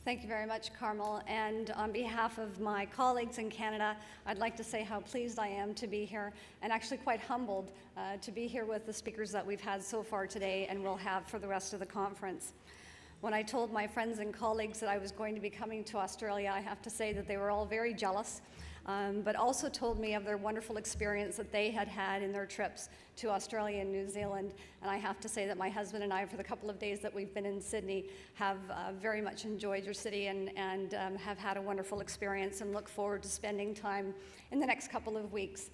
Thank you very much, Carmel. And on behalf of my colleagues in Canada, I'd like to say how pleased I am to be here and actually quite humbled to be here with the speakers that we've had so far today and will have for the rest of the conference. When I told my friends and colleagues that I was going to be coming to Australia, I have to say that they were all very jealous, but also told me of their wonderful experience that they had had in their trips to Australia and New Zealand. And I have to say that my husband and I, for the couple of days that we've been in Sydney, have very much enjoyed your city and have had a wonderful experience and look forward to spending time in the next couple of weeks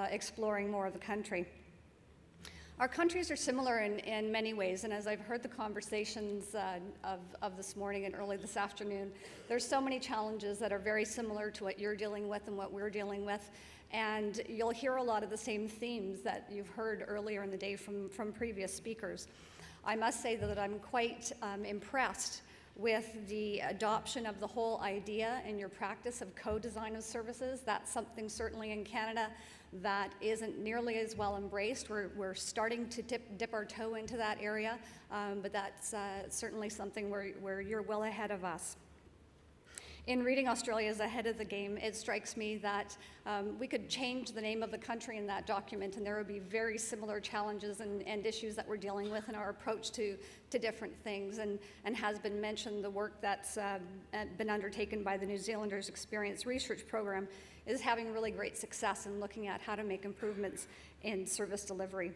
exploring more of the country. Our countries are similar in many ways, and as I've heard the conversations of this morning and early this afternoon, there's so many challenges that are very similar to what you're dealing with and what we're dealing with, and you'll hear a lot of the same themes that you've heard earlier in the day from previous speakers. I must say that I'm quite impressed with the adoption of the whole idea in your practice of co-design of services. That's something certainly in Canada that isn't nearly as well embraced. We're starting to dip our toe into that area, but that's certainly something where you're well ahead of us. In reading Australia's ahead of the game, it strikes me that we could change the name of the country in that document and there would be very similar challenges and issues that we're dealing with in our approach to different things. And has been mentioned, the work that's been undertaken by the New Zealanders Experience Research Program is having really great success in looking at how to make improvements in service delivery.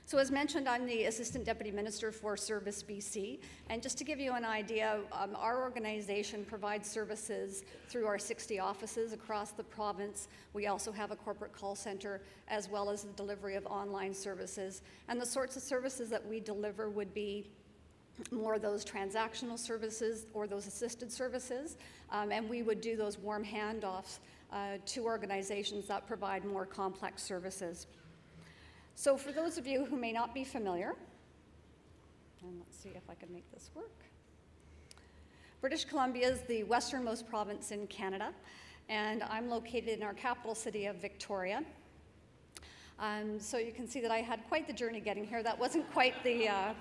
So as mentioned, I'm the Assistant Deputy Minister for Service BC, and just to give you an idea, our organization provides services through our 60 offices across the province. We also have a corporate call center, as well as the delivery of online services. And the sorts of services that we deliver would be more those transactional services or those assisted services, and we would do those warm handoffs to organizations that provide more complex services. So for those of you who may not be familiar, and let's see if I can make this work. British Columbia is the westernmost province in Canada, and I'm located in our capital city of Victoria. So you can see that I had quite the journey getting here. That wasn't quite the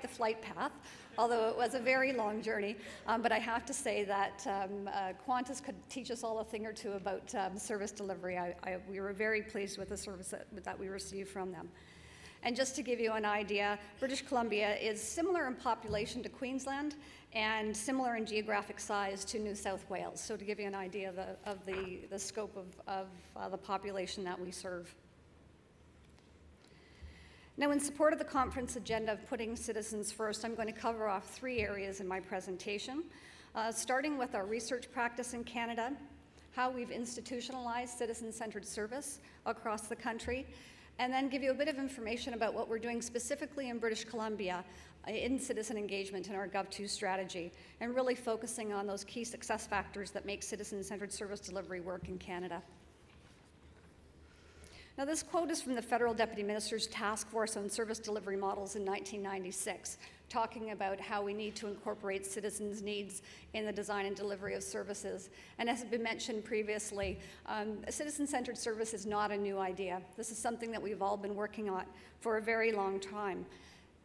flight path, although it was a very long journey. But I have to say that Qantas could teach us all a thing or two about service delivery. We were very pleased with the service that we received from them. And just to give you an idea, British Columbia is similar in population to Queensland and similar in geographic size to New South Wales. So to give you an idea of the scope of the population that we serve. Now, in support of the conference agenda of putting citizens first, I'm going to cover off 3 areas in my presentation, starting with our research practice in Canada, how we've institutionalized citizen-centered service across the country, and then give you a bit of information about what we're doing specifically in British Columbia in citizen engagement in our Gov2 strategy, and really focusing on those key success factors that make citizen-centered service delivery work in Canada. Now, this quote is from the Federal Deputy Minister's Task Force on Service Delivery Models in 1996, talking about how we need to incorporate citizens' needs in the design and delivery of services. And as has been mentioned previously, a citizen-centered service is not a new idea. This is something that we've all been working on for a very long time.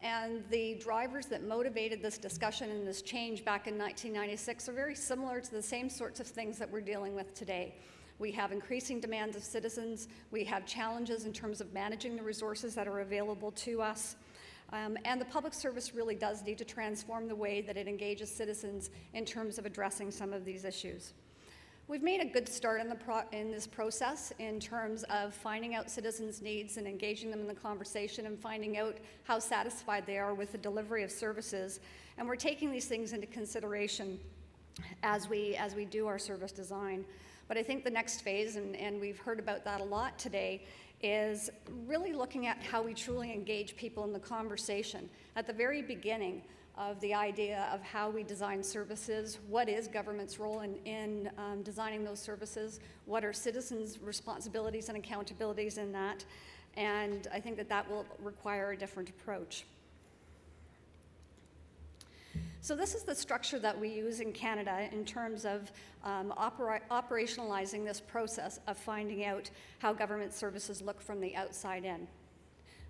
And the drivers that motivated this discussion and this change back in 1996 are very similar to the same sorts of things that we're dealing with today. We have increasing demands of citizens. We have challenges in terms of managing the resources that are available to us. And the public service really does need to transform the way that it engages citizens in terms of addressing some of these issues. We've made a good start in this process in terms of finding out citizens' needs and engaging them in the conversation and finding out how satisfied they are with the delivery of services. And we're taking these things into consideration as we do our service design. But I think the next phase, and we've heard about that a lot today, is really looking at how we truly engage people in the conversation. At the very beginning of the idea of how we design services, what is government's role in designing those services, what are citizens' responsibilities and accountabilities in that, and I think that will require a different approach. So this is the structure that we use in Canada in terms of operationalizing this process of finding out how government services look from the outside in.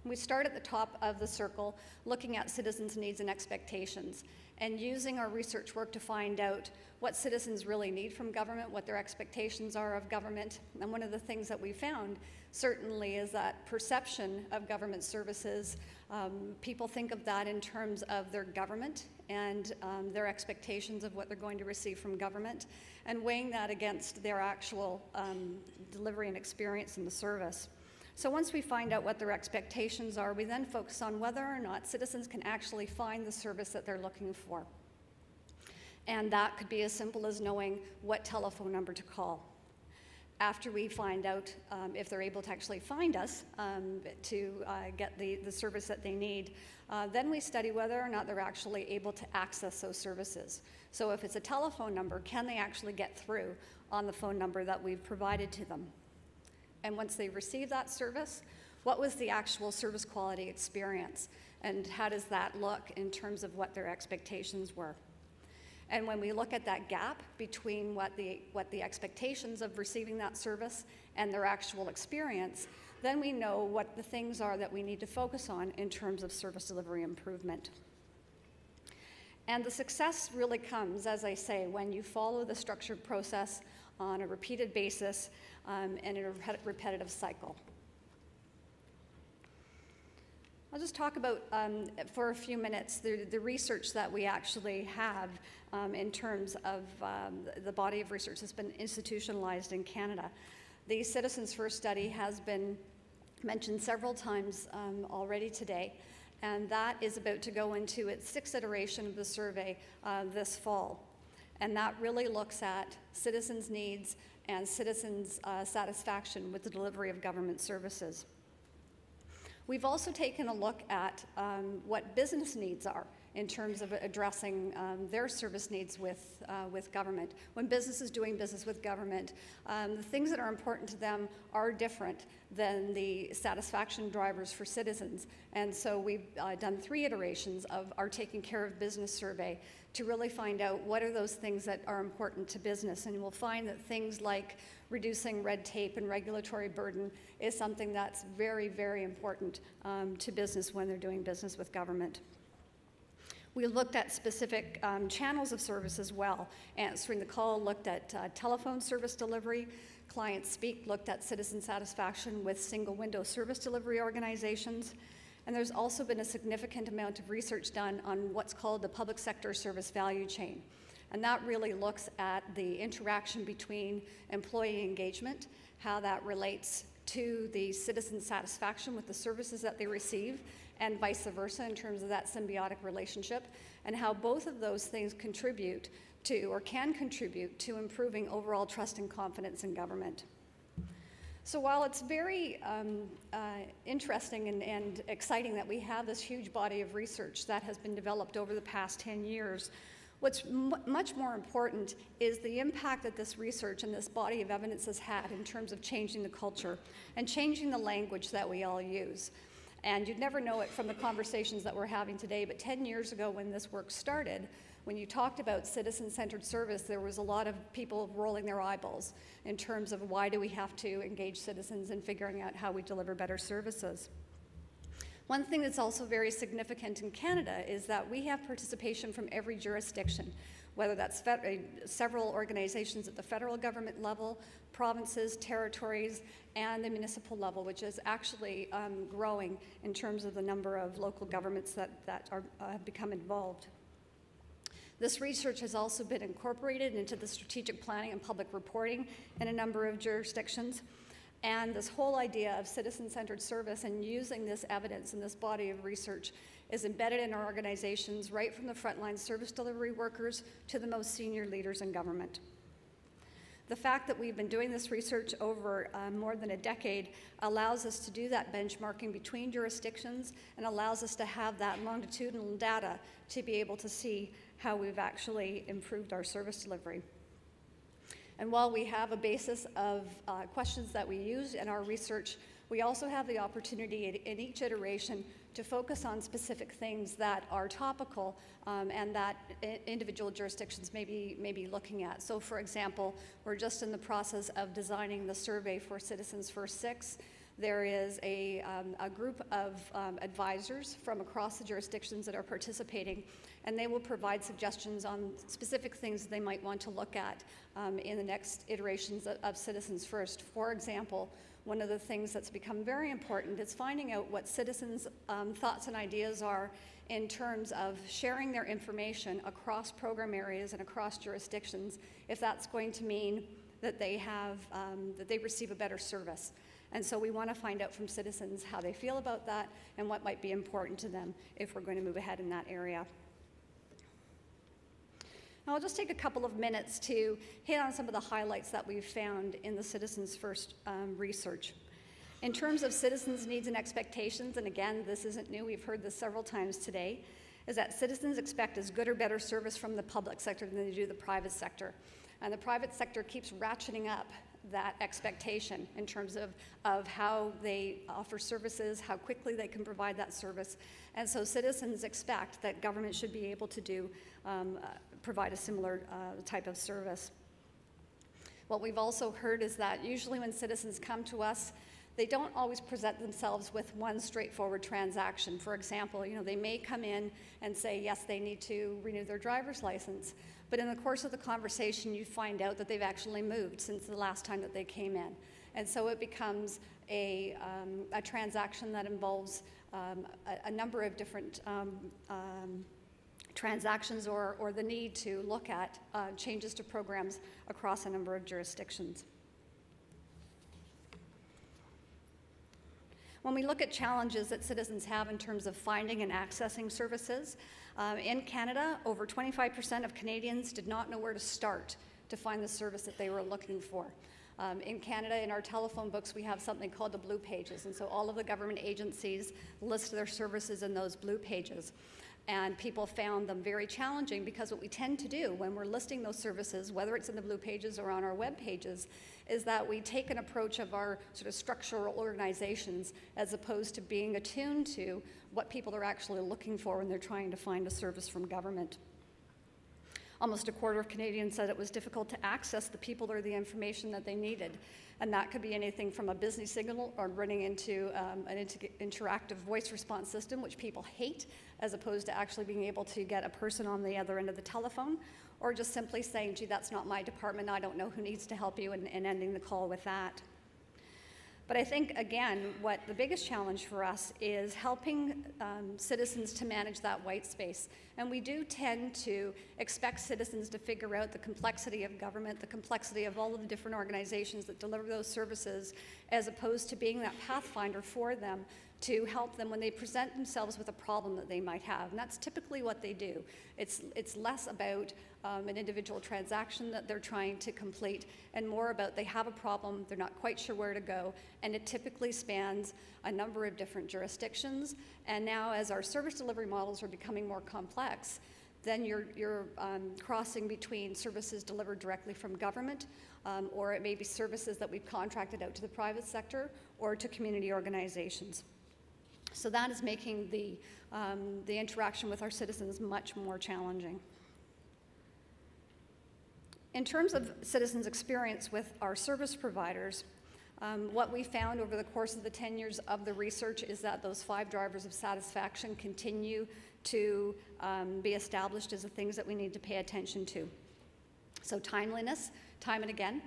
We start at the top of the circle, looking at citizens' needs and expectations, and using our research work to find out what citizens really need from government, what their expectations are of government. And one of the things that we found certainly is that perception of government services, people think of that in terms of their government and their expectations of what they're going to receive from government, and weighing that against their actual delivery and experience in the service. So once we find out what their expectations are, we then focus on whether or not citizens can actually find the service that they're looking for. And that could be as simple as knowing what telephone number to call. After we find out if they're able to actually find us to get the service that they need, then we study whether or not they're actually able to access those services. So if it's a telephone number, can they actually get through on the phone number that we've provided to them? And once they receive that service, what was the actual service quality experience? And how does that look in terms of what their expectations were? And when we look at that gap between what the expectations of receiving that service and their actual experience, then we know what the things are that we need to focus on in terms of service delivery improvement. And the success really comes, as I say, when you follow the structured process on a repeated basis and in a repetitive cycle. I'll just talk about, for a few minutes, the research that we actually have in terms of the body of research that's been institutionalized in Canada. The Citizens First study has been mentioned several times already today, and that is about to go into its 6th iteration of the survey this fall. And that really looks at citizens' needs and citizens' satisfaction with the delivery of government services. We've also taken a look at what business needs are in terms of addressing their service needs with government. When business is doing business with government, the things that are important to them are different than the satisfaction drivers for citizens. And so we've done 3 iterations of our Taking Care of Business survey to really find out what are those things that are important to business. And we'll find that things like reducing red tape and regulatory burden is something that's very, very important to business when they're doing business with government. We looked at specific channels of service as well. Answering the Call looked at telephone service delivery. Client Speak looked at citizen satisfaction with single window service delivery organizations. And there's also been a significant amount of research done on what's called the public sector service value chain. And that really looks at the interaction between employee engagement, how that relates to the citizen satisfaction with the services that they receive, and vice versa in terms of that symbiotic relationship, and how both of those things contribute to, or can contribute to, improving overall trust and confidence in government. So while it's very interesting and exciting that we have this huge body of research that has been developed over the past 10 years, what's much more important is the impact that this research and this body of evidence has had in terms of changing the culture and changing the language that we all use. And you'd never know it from the conversations that we're having today, but 10 years ago when this work started, when you talked about citizen-centered service, there was a lot of people rolling their eyeballs in terms of why do we have to engage citizens in figuring out how we deliver better services. One thing that's also very significant in Canada is that we have participation from every jurisdiction, whether that's several organizations at the federal government level, provinces, territories, and the municipal level, which is actually growing in terms of the number of local governments that have become involved. This research has also been incorporated into the strategic planning and public reporting in a number of jurisdictions. And this whole idea of citizen-centered service and using this evidence and this body of research is embedded in our organizations, right from the frontline service delivery workers to the most senior leaders in government. The fact that we've been doing this research over more than a decade allows us to do that benchmarking between jurisdictions and allows us to have that longitudinal data to be able to see how we've actually improved our service delivery. And while we have a basis of questions that we use in our research, we also have the opportunity in each iteration to focus on specific things that are topical and that individual jurisdictions may be looking at. So for example, we're just in the process of designing the survey for Citizens First 6. There is a group of advisors from across the jurisdictions that are participating, and they will provide suggestions on specific things that they might want to look at in the next iterations of Citizens First. For example, one of the things that's become very important is finding out what citizens' thoughts and ideas are in terms of sharing their information across program areas and across jurisdictions, if that's going to mean that they have, that they receive a better service. And so we want to find out from citizens how they feel about that and what might be important to them if we're going to move ahead in that area. Now, I'll just take a couple of minutes to hit on some of the highlights that we've found in the Citizens First research. In terms of citizens' needs and expectations, and again, this isn't new, we've heard this several times today, is that citizens expect as good or better service from the public sector than they do the private sector. And the private sector keeps ratcheting up that expectation in terms of how they offer services, how quickly they can provide that service. And so citizens expect that government should be able to provide a similar type of service. What we've also heard is that usually when citizens come to us, they don't always present themselves with one straightforward transaction. For example, they may come in and say, yes, they need to renew their driver's license. But in the course of the conversation, you find out that they've actually moved since the last time that they came in. And so it becomes a transaction that involves a number of different transactions or the need to look at changes to programs across a number of jurisdictions. When we look at challenges that citizens have in terms of finding and accessing services, in Canada, over 25% of Canadians did not know where to start to find the service that they were looking for. In Canada, in our telephone books, we have something called the Blue Pages, and so all of the government agencies list their services in those Blue Pages. And people found them very challenging because what we tend to do when we're listing those services, whether it's in the Blue Pages or on our web pages, is that we take an approach of our sort of structural organizations as opposed to being attuned to what people are actually looking for when they're trying to find a service from government. Almost a quarter of Canadians said it was difficult to access the people or the information that they needed. And that could be anything from a busy signal or running into an interactive voice response system, which people hate, as opposed to actually being able to get a person on the other end of the telephone, or just simply saying, gee, that's not my department, I don't know who needs to help you, and ending the call with that. But I think, again, what the biggest challenge for us is helping citizens to manage that white space. And we do tend to expect citizens to figure out the complexity of government, the complexity of all of the different organizations that deliver those services, as opposed to being that pathfinder for them to help them when they present themselves with a problem that they might have. And that's typically what they do. It's less about an individual transaction that they're trying to complete and more about they have a problem, they're not quite sure where to go, and it typically spans a number of different jurisdictions. And now as our service delivery models are becoming more complex, then you're crossing between services delivered directly from government, or it may be services that we've contracted out to the private sector or to community organizations. So that is making the interaction with our citizens much more challenging. In terms of citizens' experience with our service providers, what we found over the course of the 10 years of the research is that those 5 drivers of satisfaction continue to be established as the things that we need to pay attention to. So timeliness, time and again,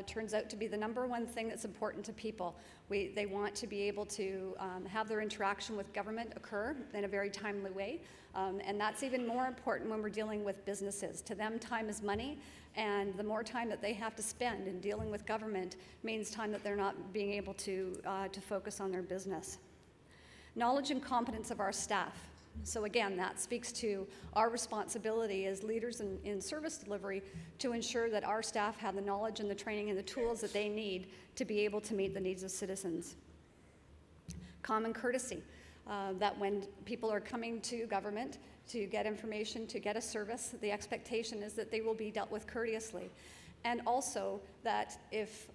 turns out to be the #1 thing that's important to people. They want to be able to have their interaction with government occur in a very timely way, and that's even more important when we're dealing with businesses. To them, time is money, and the more time that they have to spend in dealing with government means time that they're not being able to focus on their business. Knowledge and competence of our staff. So again, that speaks to our responsibility as leaders in service delivery to ensure that our staff have the knowledge and the training and the tools that they need to be able to meet the needs of citizens. Common courtesy, that when people are coming to government to get information, to get a service, the expectation is that they will be dealt with courteously. And also that if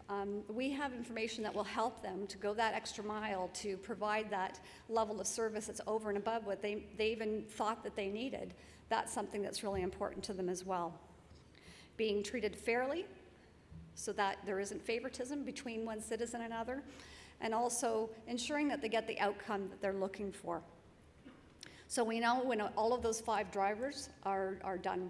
we have information that will help them to go that extra mile to provide that level of service that's over and above what they even thought that they needed, that's something that's really important to them as well. Being treated fairly so that there isn't favoritism between one citizen and another, and also ensuring that they get the outcome that they're looking for. So we know when all of those 5 drivers are done